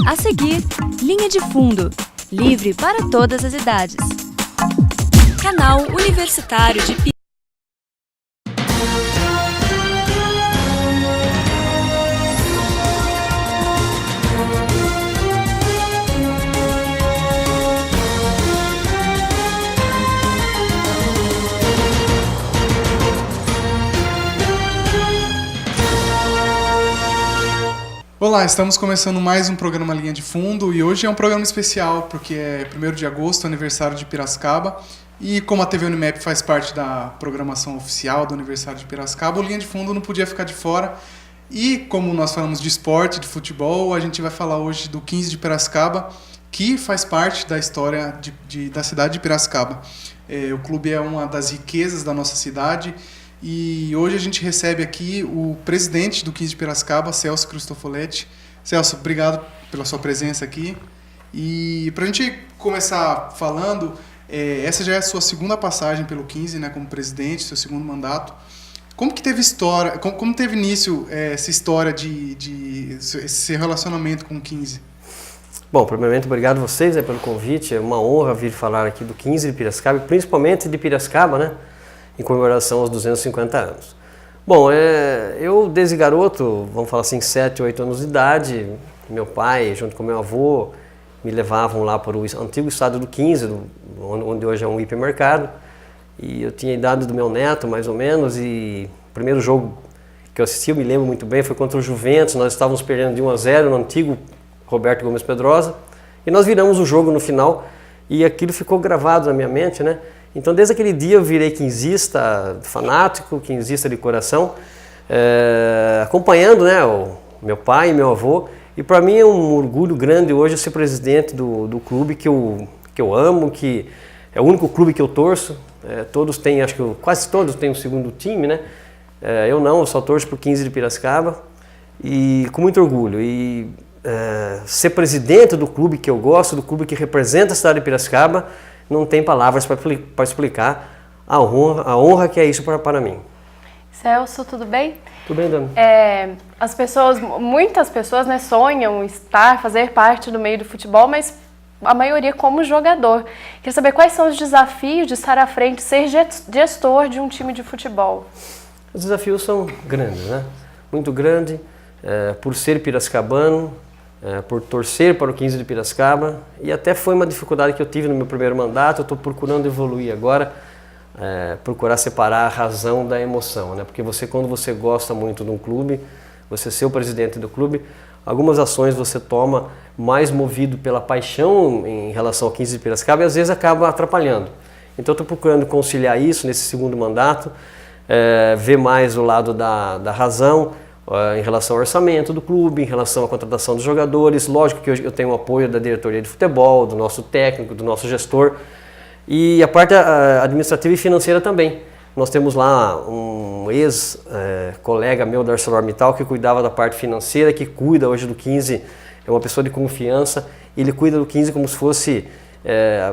A seguir, Linha de Fundo, livre para todas as idades. Canal Universitário de Piracicaba. Olá, estamos começando mais um programa Linha de Fundo e hoje é um programa especial porque é 1º de agosto, aniversário de Piracicaba, e como a TV Unimap faz parte da programação oficial do aniversário de Piracicaba, o Linha de Fundo não podia ficar de fora. E como nós falamos de esporte, de futebol, a gente vai falar hoje do 15 de Piracicaba, que faz parte da história da cidade de Piracicaba. O clube é uma das riquezas da nossa cidade. E hoje a gente recebe aqui o presidente do 15 de Piracicaba, Celso Cristofoletti. Celso, obrigado pela sua presença aqui. E para a gente começar falando, essa já é a sua segunda passagem pelo 15, né, como presidente, seu segundo mandato. Como que teve história, como teve início essa história esse relacionamento com o 15? Bom, primeiramente, obrigado a vocês pelo convite. É uma honra vir falar aqui do 15 de Piracicaba, e principalmente de Piracicaba, né? Em comemoração aos 250 anos. Bom, eu desde garoto, vamos falar assim, 7, 8 anos de idade, meu pai, junto com meu avô, me levavam lá para o antigo estádio do 15, onde hoje é um hipermercado, e eu tinha a idade do meu neto, mais ou menos, e o primeiro jogo que eu assisti, eu me lembro muito bem, foi contra o Juventus. Nós estávamos perdendo de 1-0 no antigo Roberto Gomes Pedrosa, e nós viramos o jogo no final, e aquilo ficou gravado na minha mente, né? Então, desde aquele dia eu virei quinzista fanático, quinzista de coração, acompanhando, né, o meu pai e meu avô. E para mim é um orgulho grande hoje ser presidente do clube que eu amo, que é o único clube que eu torço. Todos têm, acho que quase todos têm um segundo time, né? Eu não, eu só torço por 15 de Piracicaba, e com muito orgulho. E ser presidente do clube que eu gosto, do clube que representa a cidade de Piracicaba, não tem palavras para explicar a honra que é isso para mim. Celso, tudo bem? Tudo bem, Dani? Muitas pessoas, né, sonham fazer parte do meio do futebol, mas a maioria como jogador. Queria saber quais são os desafios de estar à frente, ser gestor de um time de futebol. Os desafios são grandes, né? Muito grande, por ser piracicabano, por torcer para o 15 de Piracicaba, e até foi uma dificuldade que eu tive no meu primeiro mandato. Eu estou procurando evoluir agora, procurar separar a razão da emoção, né? Porque quando você gosta muito de um clube, você ser o presidente do clube, algumas ações você toma mais movido pela paixão em relação ao 15 de Piracicaba e às vezes acaba atrapalhando. Então eu estou procurando conciliar isso nesse segundo mandato, ver mais o lado da razão, em relação ao orçamento do clube, em relação à contratação dos jogadores. Lógico que eu tenho o apoio da diretoria de futebol, do nosso técnico, do nosso gestor, e a parte administrativa e financeira também. Nós temos lá um ex-colega meu da ArcelorMittal que cuidava da parte financeira, que cuida hoje do 15, é uma pessoa de confiança, ele cuida do 15 como se fosse,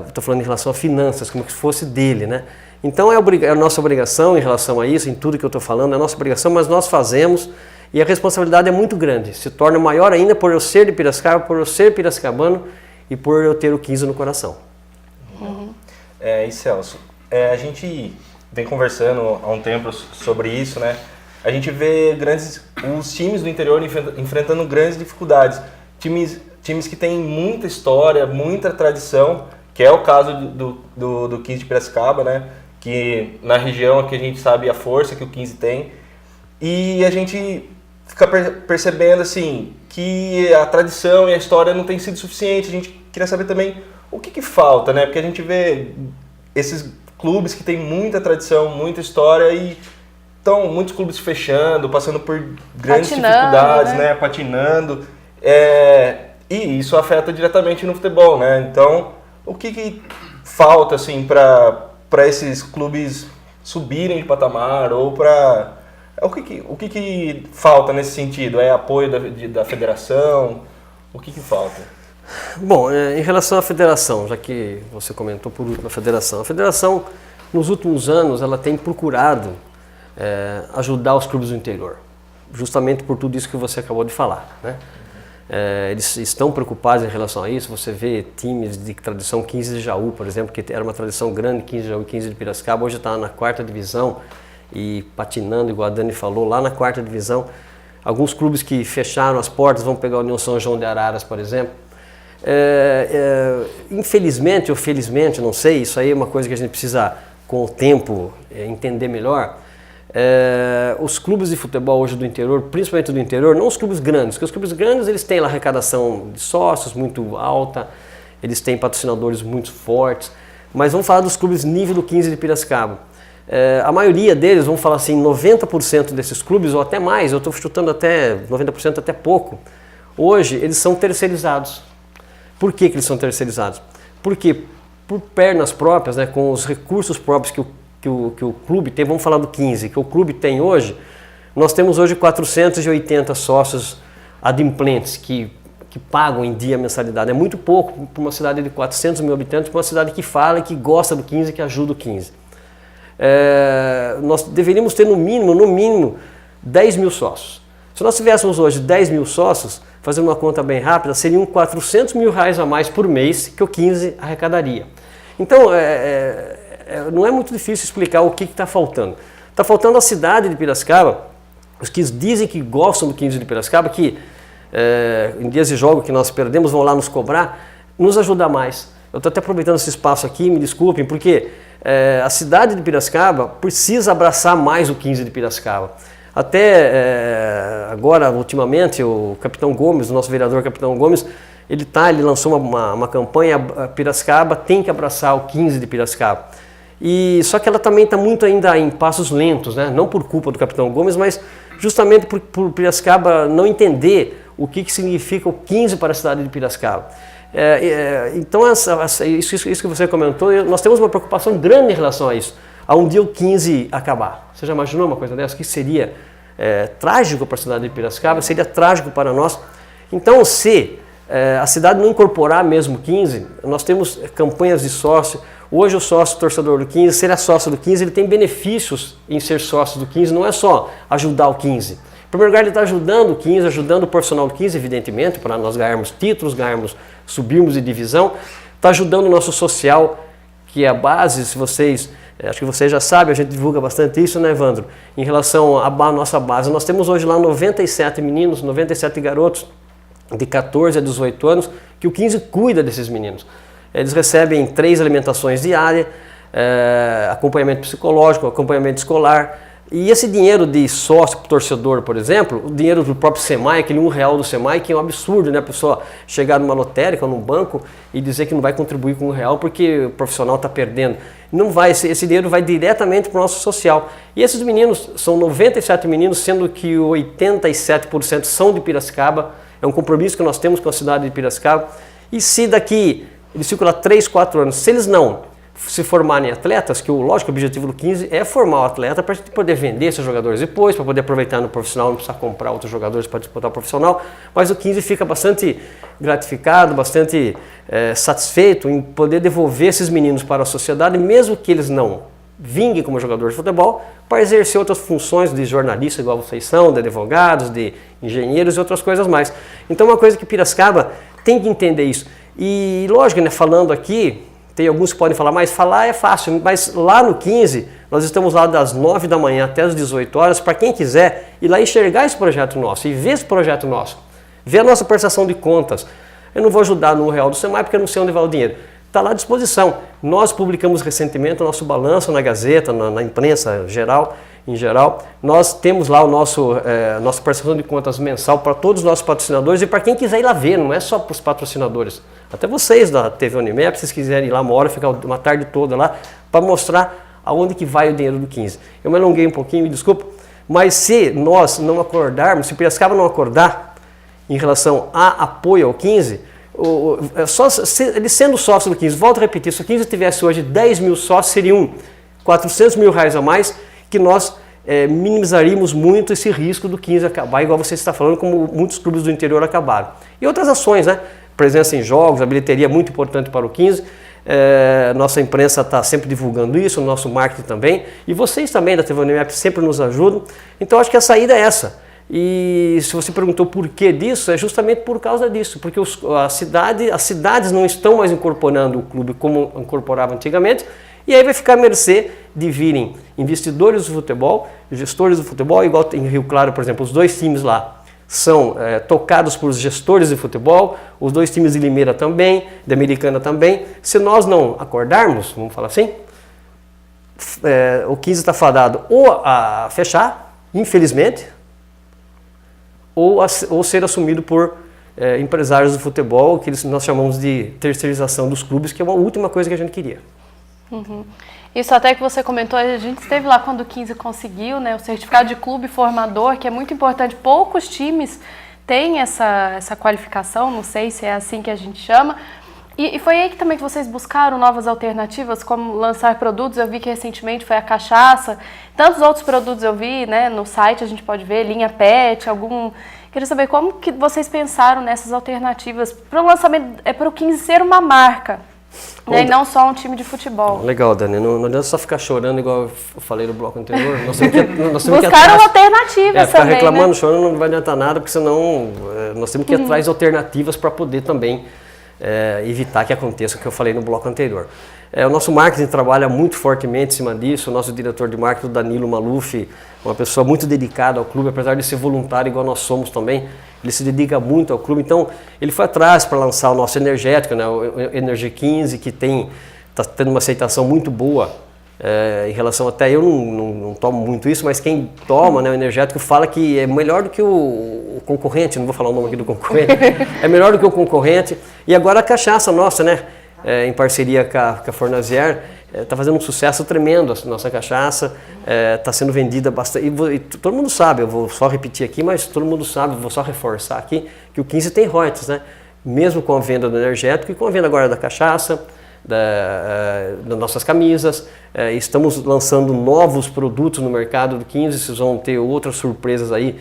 estou falando em relação a finanças, como se fosse dele, né? Então é a nossa obrigação em relação a isso, em tudo que eu estou falando, é a nossa obrigação, mas nós fazemos. E a responsabilidade é muito grande, se torna maior ainda por eu ser de Piracicaba, por eu ser piracicabano e por eu ter o 15 no coração. Uhum. E Celso, a gente vem conversando há um tempo sobre isso, né? A gente vê os times do interior enfrentando grandes dificuldades. Times que têm muita história, muita tradição, que é o caso do 15 de Piracicaba, né? Que na região aqui a gente sabe a força que o 15 tem. E a gente fica percebendo assim, que a tradição e a história não tem sido suficiente. A gente queria saber também o que falta, né? Porque a gente vê esses clubes que têm muita tradição, muita história e estão muitos clubes fechando, passando por grandes dificuldades, né? Patinando. E isso afeta diretamente no futebol, né? Então, o que falta assim, para esses clubes subirem de patamar ou para... O que falta nesse sentido? É apoio da federação? O que falta? Bom, em relação à federação, já que você comentou por último a federação nos últimos anos ela tem procurado ajudar os clubes do interior, justamente por tudo isso que você acabou de falar, né? Eles estão preocupados em relação a isso. Você vê times de tradição 15 de Jaú, por exemplo, que era uma tradição grande, 15 de Jaú e 15 de Piracicaba, hoje está na 4ª divisão e patinando, igual a Dani falou, lá na 4ª divisão. Alguns clubes que fecharam as portas, vão pegar a União São João de Araras, por exemplo. Infelizmente ou felizmente, não sei, isso aí é uma coisa que a gente precisa, com o tempo, entender melhor. Os clubes de futebol hoje do interior, principalmente do interior, não os clubes grandes, porque os clubes grandes eles têm lá arrecadação de sócios muito alta, eles têm patrocinadores muito fortes, mas vamos falar dos clubes nível do 15 de Piracicaba. A maioria deles, vamos falar assim, 90% desses clubes, ou até mais, eu estou chutando até 90% até pouco, hoje eles são terceirizados. Por que eles são terceirizados? Porque por pernas próprias, né, com os recursos próprios que o clube tem, vamos falar do 15, que o clube tem hoje, nós temos hoje 480 sócios adimplentes que pagam em dia a mensalidade. É muito pouco para uma cidade de 400 mil habitantes, para uma cidade que fala, que gosta do 15, que ajuda o 15. Nós deveríamos ter no mínimo 10 mil sócios. Se nós tivéssemos hoje 10 mil sócios, fazendo uma conta bem rápida, seriam 400 mil reais a mais por mês que o 15 arrecadaria. Então, não é muito difícil explicar o que está faltando. Está faltando a cidade de Piracicaba, os que dizem que gostam do 15 de Piracicaba, que em dias de jogo que nós perdemos vão lá nos cobrar, nos ajudar mais. Eu estou até aproveitando esse espaço aqui, me desculpem, porque a cidade de Piracicaba precisa abraçar mais o 15 de Piracicaba. Até agora, ultimamente, o Capitão Gomes, o nosso vereador Capitão Gomes, ele lançou uma campanha, Piracicaba tem que abraçar o 15 de Piracicaba. Só que ela também está muito ainda em passos lentos, né? Não por culpa do Capitão Gomes, mas justamente por Piracicaba não entender o que significa o 15 para a cidade de Piracicaba. Então, isso que você comentou, nós temos uma preocupação grande em relação a isso. A um dia o 15 acabar. Você já imaginou uma coisa dessa? O que seria trágico para a cidade de Piracicaba? Seria trágico para nós. Então, se a cidade não incorporar mesmo o 15, nós temos campanhas de sócio. Hoje o sócio torcedor do 15, se ele é sócio do 15, ele tem benefícios em ser sócio do 15, não é só ajudar o 15. Em primeiro lugar, ele está ajudando o 15, ajudando o profissional do 15, evidentemente, para nós ganharmos títulos, subirmos de divisão. Está ajudando o nosso social, que é a base, se vocês... Acho que vocês já sabem, a gente divulga bastante isso, né, Evandro? Em relação à nossa base. Nós temos hoje lá 97 meninos, 97 garotos de 14 a 18 anos, que o 15 cuida desses meninos. Eles recebem 3 alimentações diárias, acompanhamento psicológico, acompanhamento escolar. E esse dinheiro de sócio torcedor, por exemplo, o dinheiro do próprio SEMAI, aquele R$1 do SEMAI, que é um absurdo, né? A pessoa chegar numa lotérica ou num banco e dizer que não vai contribuir com R$1 porque o profissional está perdendo. Não vai, esse dinheiro vai diretamente para o nosso social. E esses meninos, são 97 meninos, sendo que 87% são de Piracicaba. É um compromisso que nós temos com a cidade de Piracicaba. E se daqui, eles ficam lá 3, 4 anos, se eles não se formarem atletas, que lógico, o objetivo do 15 é formar o atleta para a gente poder vender esses jogadores depois, para poder aproveitar no profissional, não precisar comprar outros jogadores para disputar o profissional, mas o 15 fica bastante gratificado, bastante satisfeito em poder devolver esses meninos para a sociedade, mesmo que eles não vinguem como jogadores de futebol, para exercer outras funções de jornalista, igual vocês são, de advogados, de engenheiros e outras coisas mais. Então é uma coisa que Piracicaba tem que entender isso. E lógico, né, falando aqui, tem alguns que podem falar, mas falar é fácil, mas lá no 15, nós estamos lá das 9 da manhã até as 18 horas, para quem quiser ir lá enxergar esse projeto nosso e ver esse projeto nosso, ver a nossa prestação de contas. Eu não vou ajudar no R$1 do SEMAI porque eu não sei onde vai o dinheiro. Está lá à disposição. Nós publicamos recentemente o nosso balanço na Gazeta, na imprensa em geral. Nós temos lá nossa prestação de contas mensal para todos os nossos patrocinadores e para quem quiser ir lá ver, não é só para os patrocinadores. Até vocês da TV Unimap, se vocês quiserem ir lá uma hora, ficar uma tarde toda lá, para mostrar aonde que vai o dinheiro do 15. Eu me alonguei um pouquinho, me desculpa, mas se nós não acordarmos, se o Piracicaba não acordar em relação a apoio ao 15, ele sendo sócio do 15, volto a repetir, se o 15 tivesse hoje 10 mil sócios, seriam 400 mil reais a mais, que nós minimizaríamos muito esse risco do 15 acabar, igual você está falando, como muitos clubes do interior acabaram. E outras ações, né? Presença em jogos, a bilheteria é muito importante para o 15, nossa imprensa está sempre divulgando isso, o nosso marketing também, e vocês também da TV Unimap sempre nos ajudam. Então acho que a saída é essa, E se você perguntou por que disso, é justamente por causa disso, porque as cidades não estão mais incorporando o clube como incorporavam antigamente, e aí vai ficar à mercê de virem investidores do futebol, gestores do futebol, igual em Rio Claro, por exemplo, os 2 times lá são tocados por gestores de futebol, os 2 times de Limeira também, de Americana também. Se nós não acordarmos, vamos falar assim, o 15 está fadado ou a fechar, infelizmente, ou ser assumido por empresários do futebol, que nós chamamos de terceirização dos clubes, que é uma última coisa que a gente queria. Uhum. Isso até que você comentou, a gente esteve lá quando o 15 conseguiu, né, o certificado de clube formador, que é muito importante. Poucos times têm essa qualificação, não sei se é assim que a gente chama. E foi aí que também que vocês buscaram novas alternativas, como lançar produtos. Eu vi que recentemente foi a cachaça, tantos outros produtos eu vi, né, no site a gente pode ver, linha PET, Queria saber como que vocês pensaram nessas alternativas para o lançamento, para o 15 ser uma marca, né, e não só um time de futebol. Legal, Dani, não adianta só ficar chorando igual eu falei no bloco anterior. Nós temos que buscaram alternativas ficar também, reclamando, né? chorando não vai adiantar nada, porque senão nós temos que ir atrás de alternativas para poder também evitar que aconteça o que eu falei no bloco anterior. O nosso marketing trabalha muito fortemente em cima disso. O nosso diretor de marketing, Danilo Maluf, uma pessoa muito dedicada ao clube, apesar de ser voluntário igual nós somos também, ele se dedica muito ao clube. Então ele foi atrás para lançar o nosso energético, né, o Energy 15, que está tendo uma aceitação muito boa em relação, até eu não tomo muito isso, mas quem toma, né, o energético fala que é melhor do que o concorrente. Não vou falar o nome aqui do concorrente, é melhor do que o concorrente. E agora a cachaça nossa, né, em parceria com a Fornazier, está fazendo um sucesso tremendo a nossa cachaça, está sendo vendida bastante, e todo mundo sabe, eu vou só repetir aqui, mas todo mundo sabe, vou só reforçar aqui, que o 15 tem royalties, né? Mesmo com a venda do energético e com a venda agora da cachaça, das nossas camisas, estamos lançando novos produtos no mercado do 15, vocês vão ter outras surpresas aí,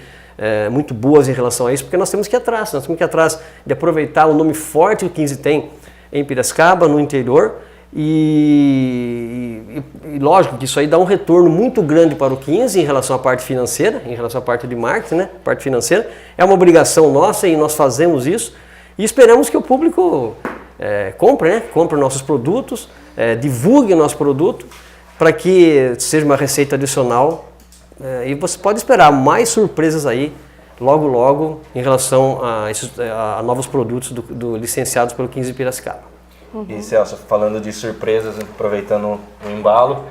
muito boas em relação a isso, porque nós temos que ir atrás de aproveitar o nome forte que o 15 tem em Piracicaba, no interior, e lógico que isso aí dá um retorno muito grande para o 15 em relação à parte financeira, em relação à parte de marketing, né? Parte financeira. É uma obrigação nossa e nós fazemos isso e esperamos que o público compre, né? Compre nossos produtos, divulgue o nosso produto para que seja uma receita adicional e você pode esperar mais surpresas aí logo em relação a novos produtos licenciados pelo 15 de Piracicaba. E Celso, falando de surpresas, aproveitando o embalo,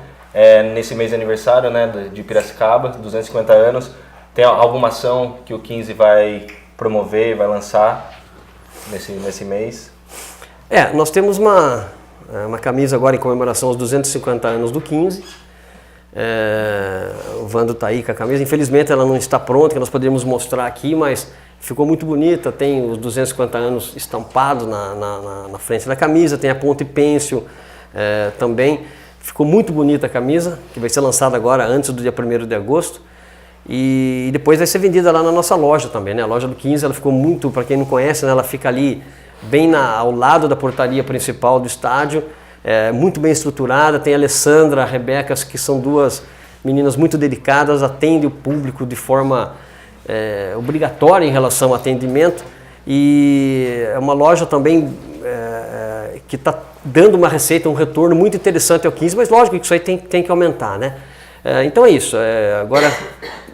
nesse mês de aniversário, né, de Piracicaba, 250 anos, tem alguma ação que o 15 vai promover, vai lançar nesse mês? Nós temos uma camisa agora em comemoração aos 250 anos do 15. O Vando está aí com a camisa, infelizmente ela não está pronta, que nós poderíamos mostrar aqui, mas ficou muito bonita, tem os 250 anos estampados na frente da camisa, tem a ponte pêncil também, ficou muito bonita a camisa, que vai ser lançada agora antes do dia 1º de agosto, e depois vai ser vendida lá na nossa loja também, né? A loja do 15, ela ficou muito, para quem não conhece, né, ela fica ali bem ao lado da portaria principal do estádio, muito bem estruturada, tem a Alessandra, a Rebeca, que são duas meninas muito dedicadas, atendem o público de forma obrigatória em relação ao atendimento, e é uma loja também que está dando uma receita, um retorno muito interessante ao 15, mas lógico que isso aí tem que aumentar, né? Então é isso, agora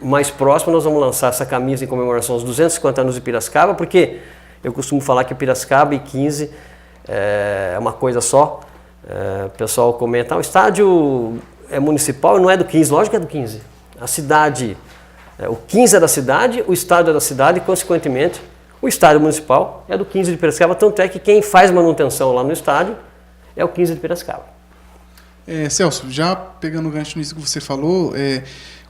mais próximo nós vamos lançar essa camisa em comemoração aos 250 anos de Piracicaba, porque eu costumo falar que Piracicaba e 15 é uma coisa só. O pessoal comenta, o estádio é municipal e não é do 15, lógico que é do 15. A cidade, o 15 é da cidade, o estádio é da cidade e, consequentemente, o estádio municipal é do 15 de Piracicaba, tanto é que quem faz manutenção lá no estádio é o 15 de Piracicaba. Celso, já pegando o gancho nisso que você falou,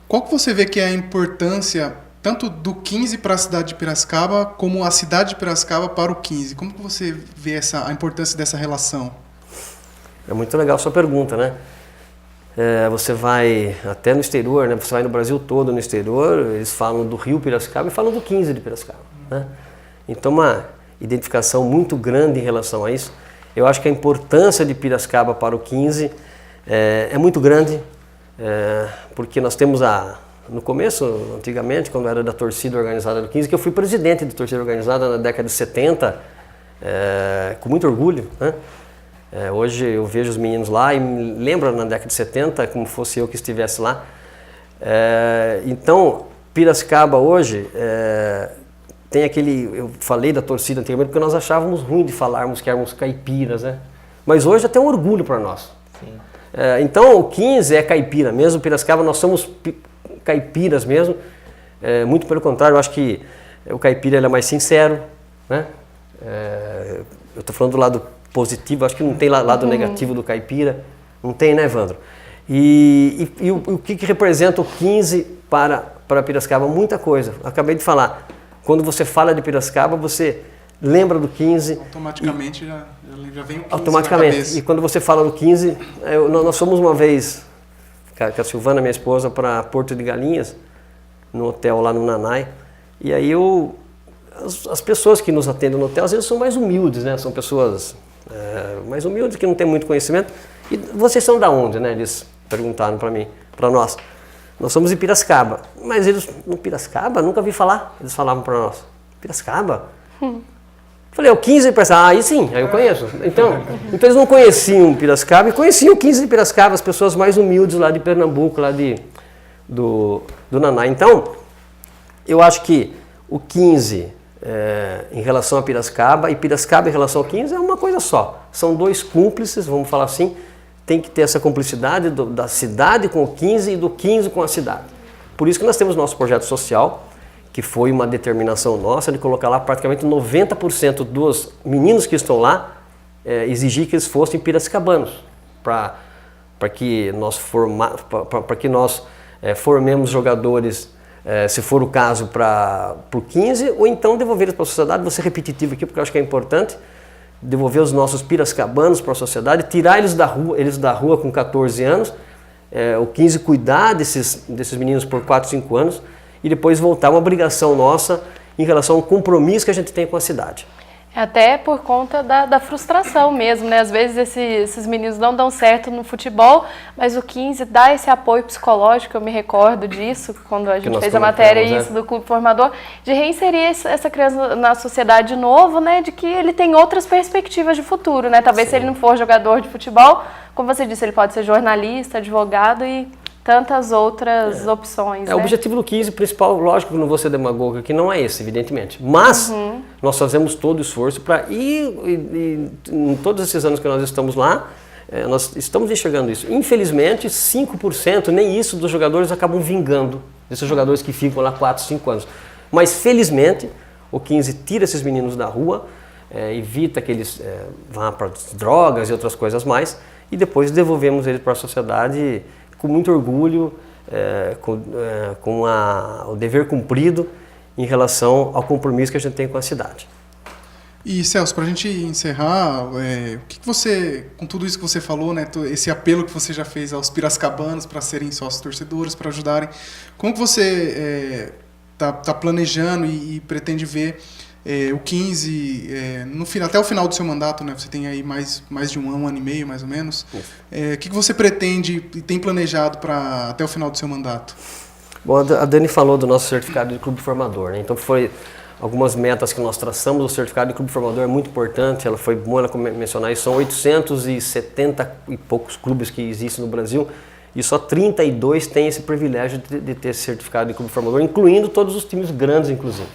qual que você vê que é a importância tanto do 15 para a cidade de Piracicaba, como a cidade de Piracicaba para o 15? Como que você vê a importância dessa relação? É muito legal a sua pergunta, né? Você vai até no exterior, né? Você vai no Brasil todo no exterior, eles falam do Rio Piracicaba e falam do 15 de Piracicaba, né? Então uma identificação muito grande em relação a isso. Eu acho que a importância de Piracicaba para o 15 é muito grande, porque nós temos no começo, antigamente, quando era da torcida organizada do 15, que eu fui presidente de torcida organizada na década de 70, com muito orgulho, né? Hoje eu vejo os meninos lá e me lembro na década de 70 como fosse eu que estivesse lá. Então, Piracicaba hoje tem aquele... Eu falei da torcida anteriormente porque nós achávamos ruim de falarmos que éramos caipiras, né? Mas hoje é até um orgulho para nós. Sim. Então, o 15 é caipira mesmo, Piracicaba nós somos caipiras mesmo. Muito pelo contrário, eu acho que o caipira ele é mais sincero, né? Eu estou falando do lado positivo, acho que não tem lado negativo do caipira, não tem, né, Evandro? E o que representa o 15 para Piracicaba? Muita coisa, acabei de falar, quando você fala de Piracicaba, você lembra do 15. Automaticamente já vem o 15 automaticamente. na cabeça. E quando você fala do 15, nós fomos uma vez, com a Silvana, minha esposa, para Porto de Galinhas, no hotel lá no Nanai, e aí as pessoas que nos atendem no hotel, às vezes são mais humildes, né? São pessoas mais humildes, que não têm muito conhecimento. E vocês são da onde, né? Eles perguntaram para mim, para nós. Nós somos de Piracicaba. Mas eles, no Piracicaba, nunca vi falar. Eles falavam para nós, Piracicaba? Falei, o 15 de Piracicaba? Aí sim, aí eu conheço. Então eles não conheciam Piracicaba e conheciam o 15 de Piracicaba, as pessoas mais humildes lá de Pernambuco, lá do Naná. Então, eu acho que o 15... em relação a Piracicaba e Piracicaba em relação ao 15 é uma coisa só. São dois cúmplices, vamos falar assim, tem que ter essa cumplicidade da cidade com o 15 e do 15 com a cidade. Por isso que nós temos nosso projeto social, que foi uma determinação nossa de colocar lá praticamente 90% dos meninos que estão lá, exigir que eles fossem piracicabanos, para que nós formemos jogadores, se for o caso, para o 15, ou então devolver eles para a sociedade. Vou ser repetitivo aqui porque eu acho que é importante, devolver os nossos piracicabanos para a sociedade, tirar eles da rua com 14 anos, o 15 cuidar desses meninos por 4, 5 anos, e depois voltar, uma obrigação nossa em relação ao compromisso que a gente tem com a cidade. Até por conta da frustração mesmo, né? Às vezes esses meninos não dão certo no futebol, mas o 15 dá esse apoio psicológico, eu me recordo disso, quando a gente fez a matéria do Clube Formador, de reinserir essa criança na sociedade de novo, né? De que ele tem outras perspectivas de futuro, né? Talvez se ele não for jogador de futebol, como você disse, ele pode ser jornalista, advogado e tantas outras opções. O objetivo do 15 principal, lógico que não vou ser demagogo aqui, não é esse, evidentemente. Mas nós fazemos todo o esforço para ir, em todos esses anos que nós estamos lá, nós estamos enxergando isso. Infelizmente, 5%, nem isso, dos jogadores acabam vingando, desses jogadores que ficam lá 4, 5 anos. Mas, felizmente, o 15 tira esses meninos da rua, evita que eles vá para drogas e outras coisas mais, e depois devolvemos eles para a sociedade com muito orgulho, com o dever cumprido em relação ao compromisso que a gente tem com a cidade. E Celso, para a gente encerrar, o que você, com tudo isso que você falou, né, esse apelo que você já fez aos piracicabanos para serem sócios torcedores, para ajudarem, como que você tá planejando e pretende ver o 15 até o final do seu mandato, né? Você tem aí mais de um ano e meio, mais ou menos. O que você pretende e tem planejado até o final do seu mandato? Bom, a Dani falou do nosso certificado de clube formador, né? Então foi algumas metas que nós traçamos. O certificado de clube formador é muito importante, foi bom ela mencionar isso. São 870 e poucos clubes que existem no Brasil e só 32 têm esse privilégio de ter esse certificado de clube formador, incluindo todos os times grandes, inclusive.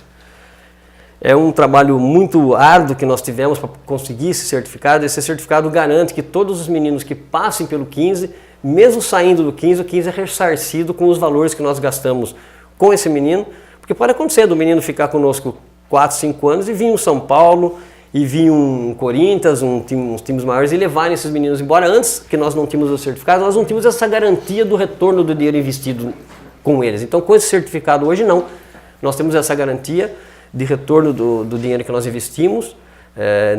É um trabalho muito árduo que nós tivemos para conseguir esse certificado. Esse certificado garante que todos os meninos que passem pelo 15, mesmo saindo do 15, o 15 é ressarcido com os valores que nós gastamos com esse menino. Porque pode acontecer do menino ficar conosco 4, 5 anos e vir um São Paulo, e vir um Corinthians, uns times maiores, e levarem esses meninos embora. Antes que nós não tínhamos o certificado, nós não tínhamos essa garantia do retorno do dinheiro investido com eles. Então, com esse certificado hoje não. Nós temos essa garantia de retorno do dinheiro que nós investimos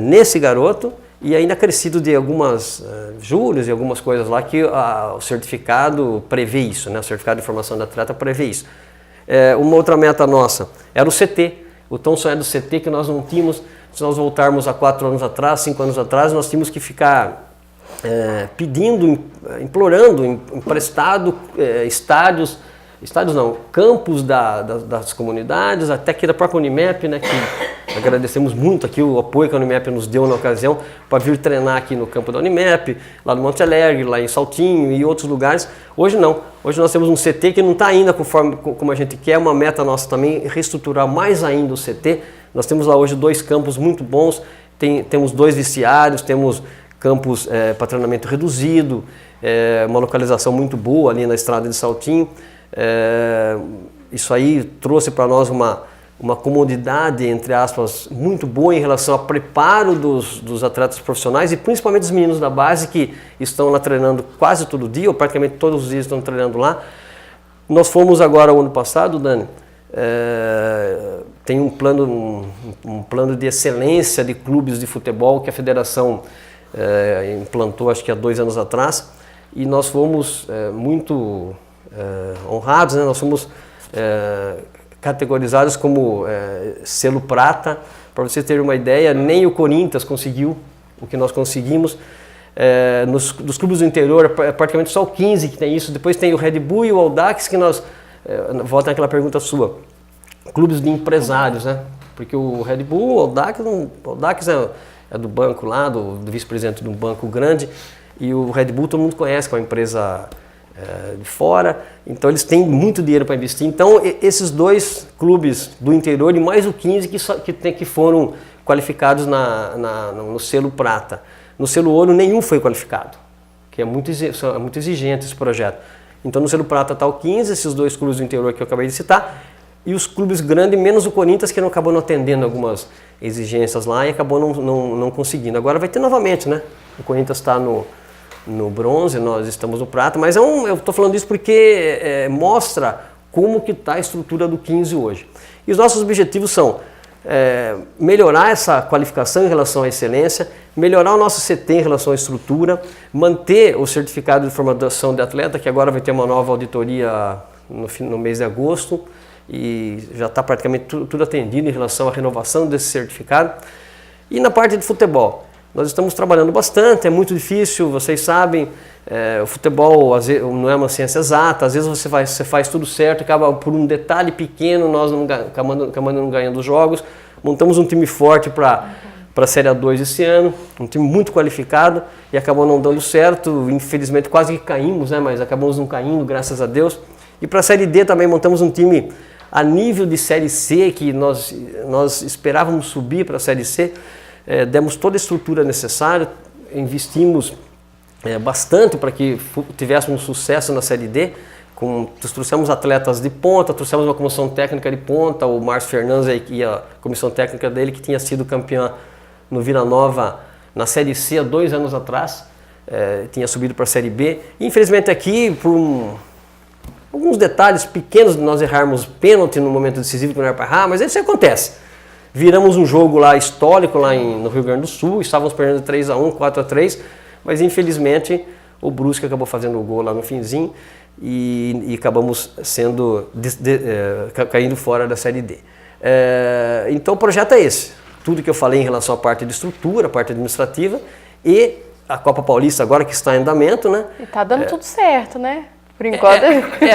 nesse garoto, e ainda acrescido de algumas juros e algumas coisas lá que o certificado prevê isso, né? O certificado de formação do atleta prevê isso. Uma outra meta nossa era o CT, o tão sonhado CT que nós não tínhamos. Se nós voltarmos a 4 anos atrás, 5 anos atrás, nós tínhamos que ficar pedindo, implorando, emprestado estádios estádios não, campos das comunidades, até aqui da própria Unimap, né, que agradecemos muito aqui o apoio que a Unimap nos deu na ocasião para vir treinar aqui no campo da Unimap, lá no Monte Alegre, lá em Saltinho e outros lugares. Hoje não, hoje nós temos um CT que não está ainda conforme como a gente quer, uma meta nossa também reestruturar mais ainda o CT. Nós temos lá hoje 2 campos muito bons, temos 2 vestiários, temos campos para treinamento reduzido, uma localização muito boa ali na estrada de Saltinho. Isso aí trouxe para nós uma comodidade, entre aspas, muito boa em relação ao preparo dos atletas profissionais e principalmente dos meninos da base que estão lá treinando quase todo dia, ou praticamente todos os dias estão treinando lá. Nós fomos agora, o ano passado, Dani, tem um plano de excelência de clubes de futebol que a federação implantou, acho que há 2 anos atrás, e nós fomos muito honrados, né? Nós fomos categorizados como selo prata. Para você ter uma ideia, nem o Corinthians conseguiu o que nós conseguimos. Dos clubes do interior, praticamente só o 15 que tem isso. Depois tem o Red Bull e o Audax, que nós... volta naquela pergunta sua. Clubes de empresários, né? Porque o Red Bull, o Audax é do banco lá, do vice-presidente de um banco grande, e o Red Bull todo mundo conhece, que é uma empresa de fora, então eles têm muito dinheiro para investir. Então esses 2 clubes do interior e mais o 15 que foram qualificados no selo prata. No selo ouro nenhum foi qualificado, que é muito exigente esse projeto. Então no selo prata está o 15, esses 2 clubes do interior que eu acabei de citar, e os clubes grandes, menos o Corinthians, que acabou não atendendo algumas exigências lá e acabou não conseguindo. Agora vai ter novamente, né? O Corinthians está no bronze, nós estamos no prata, mas eu estou falando isso porque mostra como que está a estrutura do 15 hoje. E os nossos objetivos são melhorar essa qualificação em relação à excelência, melhorar o nosso CT em relação à estrutura, manter o certificado de formação de atleta, que agora vai ter uma nova auditoria no mês de agosto, e já está praticamente tudo atendido em relação à renovação desse certificado. E na parte de futebol, nós estamos trabalhando bastante, é muito difícil, vocês sabem, o futebol às vezes, não é uma ciência exata, às vezes você faz tudo certo, acaba por um detalhe pequeno, nós acabamos não ganhando os jogos. Montamos um time forte para a Série A2 esse ano, um time muito qualificado, e acabou não dando certo, infelizmente quase que caímos, né, mas acabamos não caindo, graças a Deus. E para a Série D também montamos um time a nível de Série C, que nós esperávamos subir para a Série C, demos toda a estrutura necessária, investimos bastante para que tivéssemos sucesso na Série D, trouxemos atletas de ponta, trouxemos uma comissão técnica de ponta, o Márcio Fernandes e a comissão técnica dele, que tinha sido campeã no Vila Nova na Série C há 2 anos atrás, tinha subido para a Série B. Infelizmente aqui, por alguns detalhes pequenos de nós errarmos pênalti no momento decisivo que não era para errar, mas isso acontece. Viramos um jogo lá histórico lá no Rio Grande do Sul, estávamos perdendo 3-1, 4-3, mas infelizmente o Brusque acabou fazendo o gol lá no finzinho e acabamos caindo fora da Série D. Então o projeto é esse, tudo que eu falei em relação à parte de estrutura, a parte administrativa e a Copa Paulista agora que está em andamento, né? E está dando tudo certo, né? Por enquanto.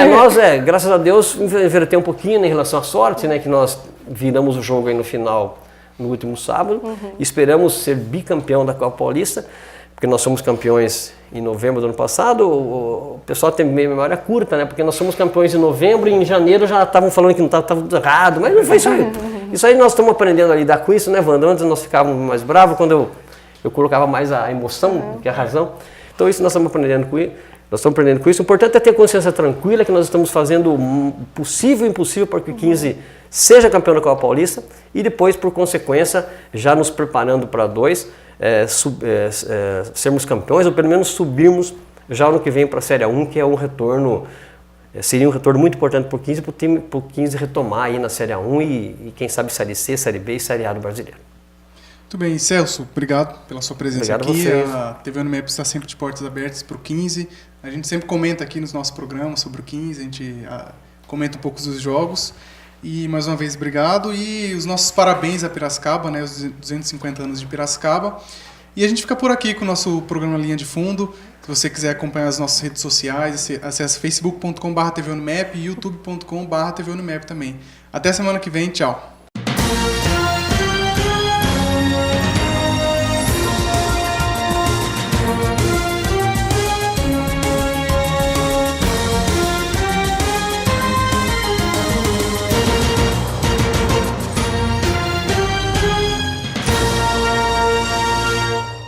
Nós, graças a Deus, inverteu um pouquinho, né, em relação à sorte, né, que nós viramos o jogo aí no final, no último sábado. Esperamos ser bicampeão da Copa Paulista, porque nós somos campeões em novembro do ano passado. O pessoal tem memória curta, né, porque nós somos campeões em novembro e em janeiro já estavam falando que não estava tudo errado, mas não foi isso aí. Isso aí nós estamos aprendendo a lidar com isso, né, Wanda? Antes nós ficávamos mais bravos quando eu colocava mais a emoção do que a razão. Então isso nós estamos aprendendo com isso. O importante é ter consciência tranquila que nós estamos fazendo o possível e impossível para que o 15 seja campeão da Copa Paulista e depois, por consequência, já nos preparando para 2, sermos campeões ou pelo menos subirmos já no que vem para a Série A1, que é um retorno, seria um retorno muito importante para o 15 retomar aí na Série A1 e quem sabe Série C, Série B e Série A do Brasileiro. Muito bem, Celso, obrigado pela sua presença obrigado aqui. A vocês. A TV Unimap está sempre de portas abertas para o 15. A gente sempre comenta aqui nos nossos programas sobre o 15, a gente comenta um pouco dos jogos. E mais uma vez, obrigado. E os nossos parabéns a Piracicaba, né, os 250 anos de Piracicaba. E a gente fica por aqui com o nosso programa Linha de Fundo. Se você quiser acompanhar as nossas redes sociais, acesse facebook.com/tvunimap e youtube.com/tvunimap também. Até semana que vem, tchau!